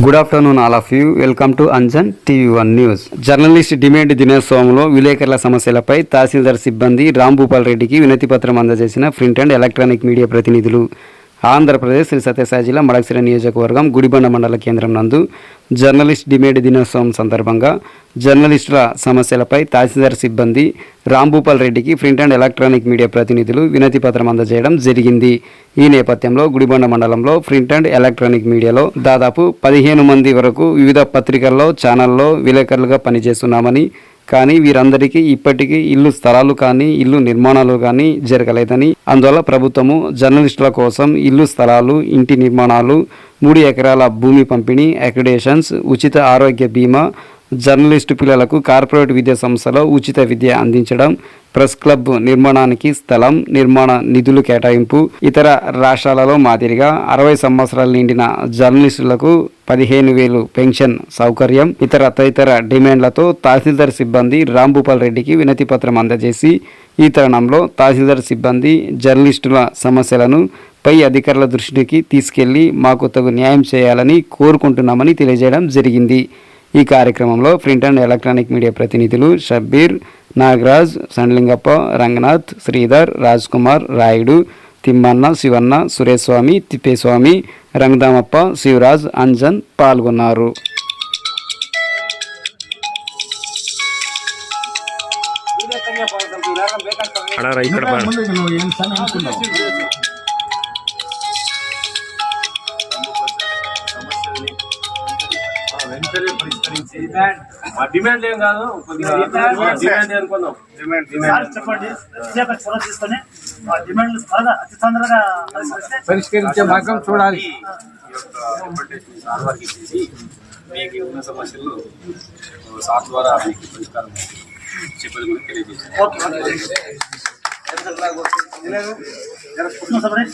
Good afternoon all of you. Welcome to Anjan TV1 news. Journalist demand దినోత్సవంలో విలేకరుల సమస్యలపై తహసీల్దార్ సిబ్బంది రాంభూపాల్ రెడ్డికి వినతి పత్రం అందజేసిన ప్రింట్ అండ్ ఎలక్ట్రానిక్ మీడియా ప్రతినిధులు. ఆంధ్రప్రదేశ్ శ్రీ సత్యసాయి జిల్లా మడకశిర నియోజకవర్గం గుడిబండ మండల కేంద్రం నందు జర్నలిస్ట్ డిమాండ్ దినోత్సవం సందర్భంగా జర్నలిస్టుల సమస్యలపై తహసీల్దార్ సిబ్బంది రాంభూపాల్ రెడ్డికి ప్రింట్ అండ్ ఎలక్ట్రానిక్ మీడియా ప్రతినిధులు వినతి పత్రం అందజేయడం జరిగింది. ఈ నేపథ్యంలో గుడిబండ మండలంలో ప్రింట్ అండ్ ఎలక్ట్రానిక్ మీడియాలో దాదాపు 15 మంది వరకు వివిధ పత్రికల్లో ఛానల్లో విలేకరులుగా పనిచేస్తున్నామని, కానీ వీరందరికీ ఇప్పటికీ ఇల్లు స్థలాలు కానీ ఇల్లు నిర్మాణాలు కానీ జరగలేదని, అందువల్ల ప్రభుత్వము జర్నలిస్టుల కోసం ఇల్లు స్థలాలు, ఇంటి నిర్మాణాలు, 3 ఎకరాల భూమి పంపిణీ, అక్రిడేషన్స్, ఉచిత ఆరోగ్య బీమా, జర్నలిస్టు పిల్లలకు కార్పొరేట్ విద్యా సంస్థలో ఉచిత విద్య అందించడం, ప్రెస్ క్లబ్ నిర్మాణానికి స్థలం, నిర్మాణ నిధులు కేటాయింపు, ఇతర రాష్ట్రాలలో మాదిరిగా 60 సంవత్సరాలు నిండిన జర్నలిస్టులకు 15,000 పెన్షన్ సౌకర్యం, తదితర డిమాండ్లతో తహసీల్దార్ సిబ్బంది రాంభూపాల్ రెడ్డికి వినతి పత్రం అందజేసి, ఈ తరుణంలో తహసీల్దార్ సిబ్బంది జర్నలిస్టుల సమస్యలను పై అధికారుల దృష్టికి తీసుకెళ్లి మాకు తగు న్యాయం చేయాలని కోరుకుంటున్నామని తెలియజేయడం జరిగింది. ఈ కార్యక్రమంలో ప్రింట్ అండ్ ఎలక్ట్రానిక్ మీడియా ప్రతినిధులు షబ్బీర్, నాగరాజ్, సండ్లింగప్ప, రంగనాథ్, శ్రీధర్, రాజ్ కుమార్, రాయుడు, తిమ్మన్న, శివన్న, సురేష్ స్వామి, తిప్పేస్వామి, రంగదామప్ప, శివరాజ్, అంజన్ పాల్గొన్నారు. వెంటనే పరిష్కరించి డిమాండ్ ఏం కాదు, డిమాండ్ అనుకుందాం. చెప్పండి, చొరవ తీసుకొని డిమాండ్లు త్వరగా అతి తొందరగా పరిష్కరించే మార్గం చూడాలి. మీకు ఉన్న సమస్యలు సార్ ద్వారా మీకు పరిష్కారం చెప్పేది కూడా తెలియజేస్తాం.